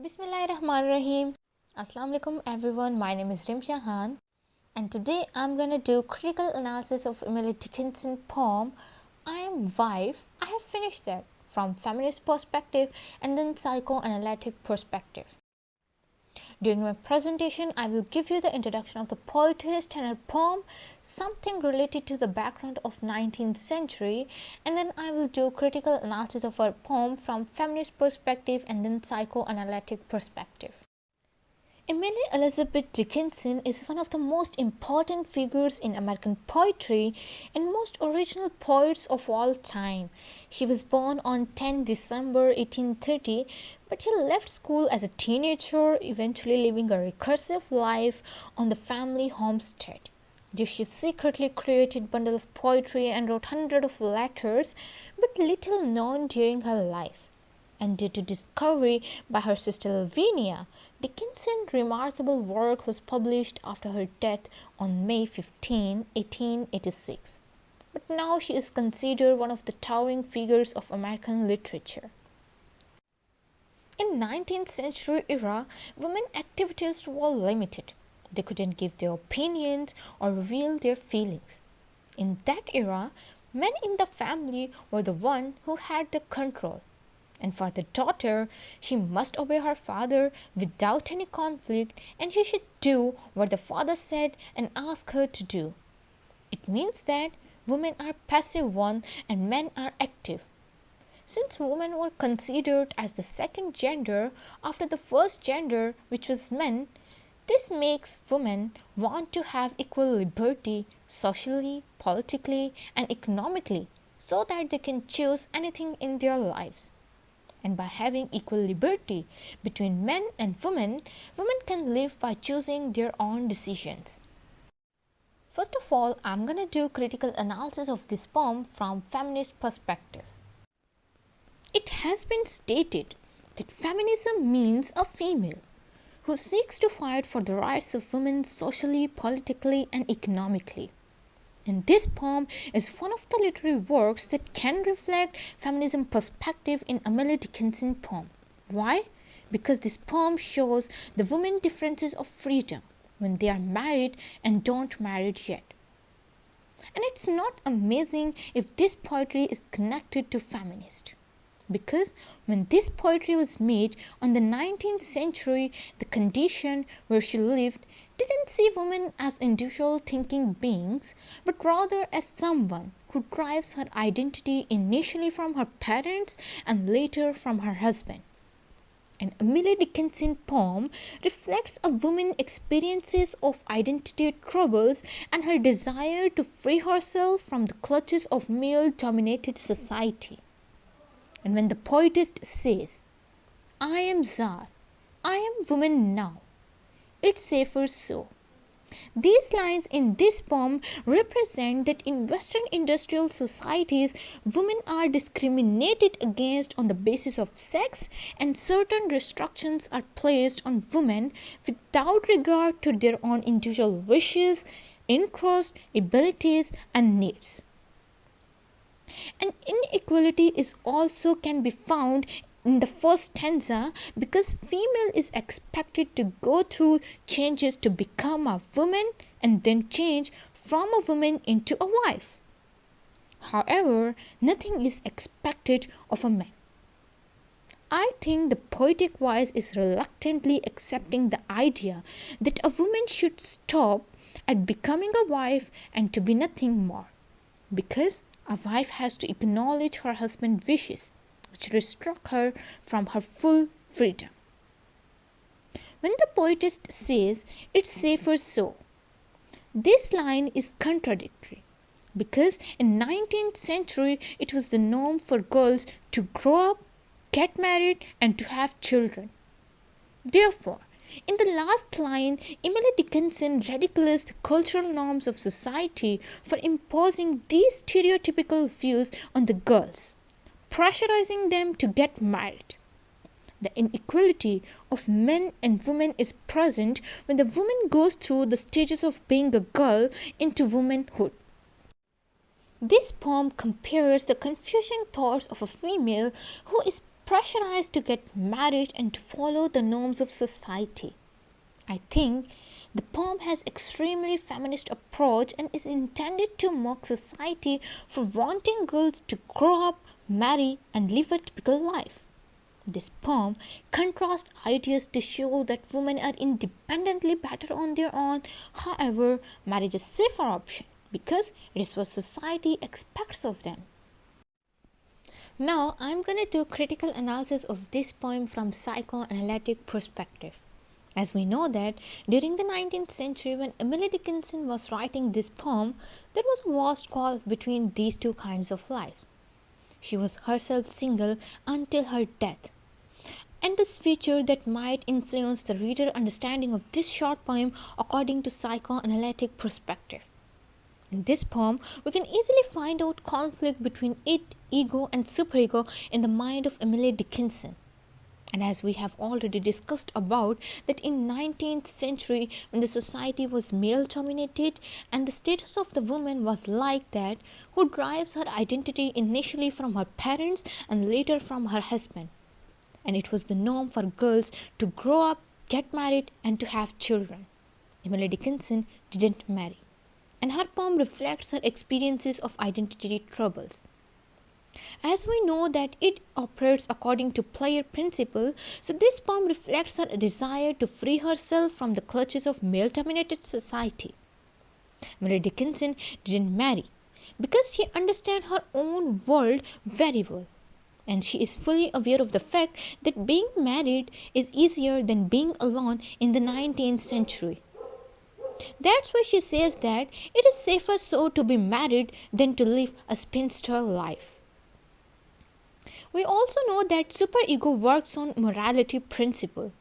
Bismillahirrahmanirrahim. Assalamu alaikum everyone. My name is Rim Shahan and today I'm gonna do critical analysis of Emily Dickinson poem I Am Wife. I have finished that from feminist perspective and then psychoanalytic perspective. During my presentation, I will give you the introduction of the poetess and her poem, something related to the background of 19th century, and then I will do critical analysis of her poem from feminist perspective and then psychoanalytic perspective. Emily Elizabeth Dickinson is one of the most important figures in American poetry and most original poets of all time. She was born on 10 December 1830, but she left school as a teenager, eventually living a recursive life on the family homestead. There she secretly created a bundle of poetry and wrote hundreds of letters, but little known during her life. And due to discovery by her sister Lavinia, Dickinson's remarkable work was published after her death on May 15, 1886. But now she is considered one of the towering figures of American literature. In 19th century era, women activities were limited. They couldn't give their opinions or reveal their feelings. In that era, men in the family were the one who had the control. And for the daughter, she must obey her father without any conflict, and she should do what the father said and ask her to do. It means that women are passive one and men are active. Since women were considered as the second gender after the first gender, which was men, this makes women want to have equal liberty socially, politically, and economically so that they can choose anything in their lives. And by having equal liberty between men and women, women can live by choosing their own decisions. First of all, I'm going to do critical analysis of this poem from feminist perspective. It has been stated that feminism means a female who seeks to fight for the rights of women socially, politically, and economically. And this poem is one of the literary works that can reflect feminism perspective in Emily Dickinson poem. Why? Because this poem shows the women differences of freedom when they are married and don't married yet. And it's not amazing if this poetry is connected to feminist. Because when this poetry was made on the 19th century, the condition where she lived didn't see women as individual thinking beings, but rather as someone who derives her identity initially from her parents and later from her husband. An Emily Dickinson poem reflects a woman's experiences of identity troubles and her desire to free herself from the clutches of male-dominated society. And when the poetess says, I am Tsar, I am woman now, it's safer so. These lines in this poem represent that in Western industrial societies, women are discriminated against on the basis of sex and certain restrictions are placed on women without regard to their own individual wishes, interests, abilities, and needs. And inequality is also can be found in the first stanza because female is expected to go through changes to become a woman and then change from a woman into a wife. However, nothing is expected of a man. I think the poetic voice is reluctantly accepting the idea that a woman should stop at becoming a wife and to be nothing more, because a wife has to acknowledge her husband's wishes, which restrict her from her full freedom. When the poetess says, it's safer so, this line is contradictory because in 19th century it was the norm for girls to grow up, get married, and to have children. Therefore, in the last line, Emily Dickinson ridicules the cultural norms of society for imposing these stereotypical views on the girls, pressurizing them to get married. The inequality of men and women is present when the woman goes through the stages of being a girl into womanhood. This poem compares the confusing thoughts of a female who is pressurized to get married and to follow the norms of society. I think the poem has extremely feminist approach and is intended to mock society for wanting girls to grow up, marry and live a typical life. This poem contrasts ideas to show that women are independently better on their own. However, marriage is a safer option because it is what society expects of them. Now, I'm going to do critical analysis of this poem from psychoanalytic perspective. As we know that during the 19th century when Emily Dickinson was writing this poem, there was a vast gulf between these two kinds of life. She was herself single until her death. And this feature that might influence the reader understanding of this short poem according to psychoanalytic perspective. In this poem, we can easily find out conflict between it, ego and superego in the mind of Emily Dickinson. And as we have already discussed about that in 19th century when the society was male dominated and the status of the woman was like that, who drives her identity initially from her parents and later from her husband. And it was the norm for girls to grow up, get married and to have children. Emily Dickinson didn't marry. And her poem reflects her experiences of identity troubles. As we know that it operates according to player principle, so this poem reflects her desire to free herself from the clutches of male-dominated society. Emily Dickinson didn't marry because she understands her own world very well. And she is fully aware of the fact that being married is easier than being alone in the 19th century. That's why she says that it is safer so to be married than to live a spinster life. We also know that superego works on morality principle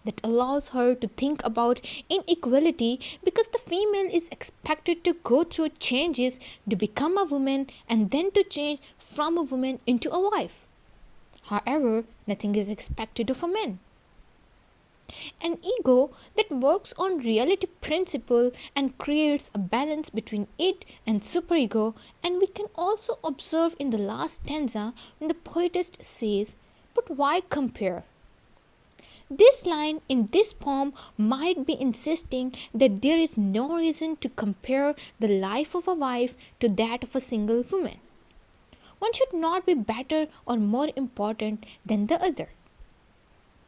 that allows her to think about inequality because the female is expected to go through changes to become a woman and then to change from a woman into a wife. However, nothing is expected of a man. An ego that works on reality principle and creates a balance between it and superego, and we can also observe in the last stanza when the poetess says, "But why compare?" This line in this poem might be insisting that there is no reason to compare the life of a wife to that of a single woman. One should not be better or more important than the other.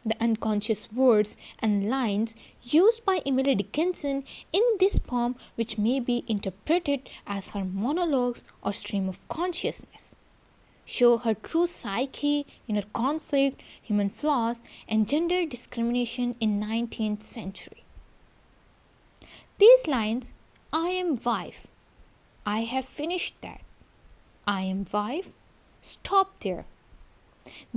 The unconscious words and lines used by Emily Dickinson in this poem, which may be interpreted as her monologues or stream of consciousness, show her true psyche, inner conflict, human flaws, and gender discrimination in 19th century. These lines, "I am wife, I have finished that. I am wife, stop there."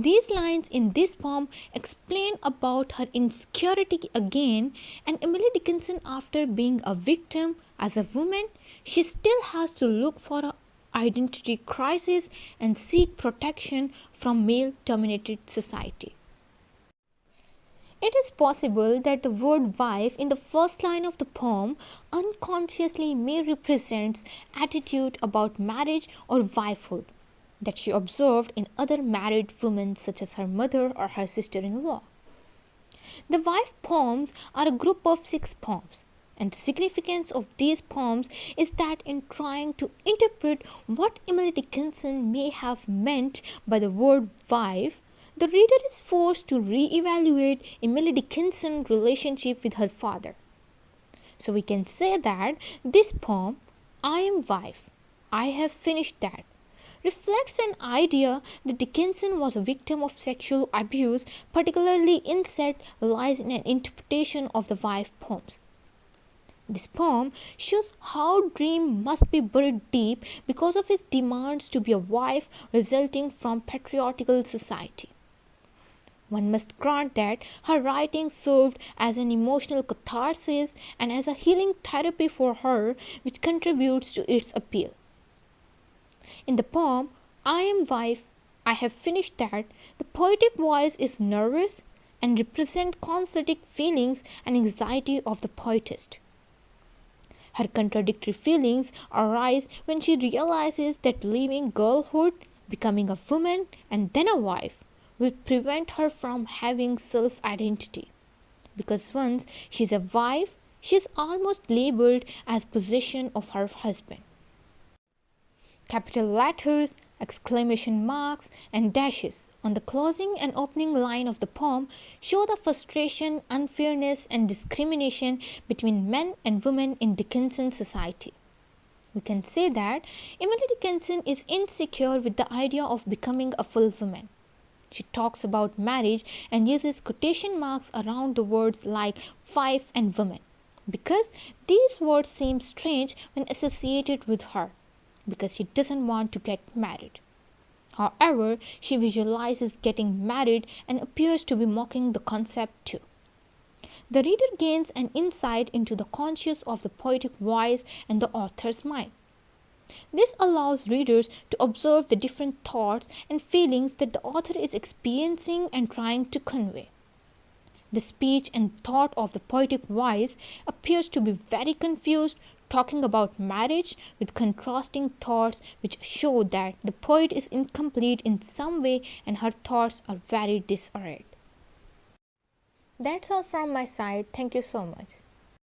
These lines in this poem explain about her insecurity again, and Emily Dickinson, after being a victim as a woman, she still has to look for an identity crisis and seek protection from male-dominated society. It is possible that the word wife in the first line of the poem unconsciously may represent attitude about marriage or wifehood that she observed in other married women such as her mother or her sister-in-law. The wife poems are a group of 6 poems, and the significance of these poems is that in trying to interpret what Emily Dickinson may have meant by the word wife, the reader is forced to re-evaluate Emily Dickinson's relationship with her father. So we can say that this poem, "I am wife, I have finished that," reflects an idea that Dickinson was a victim of sexual abuse, particularly incest lies in an interpretation of the wife poems. This poem shows how Dream must be buried deep because of his demands to be a wife resulting from patriarchal society. One must grant that her writing served as an emotional catharsis and as a healing therapy for her, which contributes to its appeal. In the poem, "I am wife, I have finished that," the poetic voice is nervous and represents conflicting feelings and anxiety of the poetess. Her contradictory feelings arise when she realizes that leaving girlhood, becoming a woman, and then a wife will prevent her from having self-identity. Because once she's a wife, she's almost labeled as possession of her husband. Capital letters, exclamation marks, and dashes on the closing and opening line of the poem show the frustration, unfairness, and discrimination between men and women in Dickinson society. We can say that Emily Dickinson is insecure with the idea of becoming a full woman. She talks about marriage and uses quotation marks around the words like wife and woman because these words seem strange when associated with her because she doesn't want to get married. However, she visualizes getting married and appears to be mocking the concept too. The reader gains an insight into the conscience of the poetic voice and the author's mind. This allows readers to observe the different thoughts and feelings that the author is experiencing and trying to convey. The speech and thought of the poetic voice appears to be very confused, talking about marriage with contrasting thoughts which show that the poet is incomplete in some way and her thoughts are very disarrayed. That's all from my side. Thank you so much.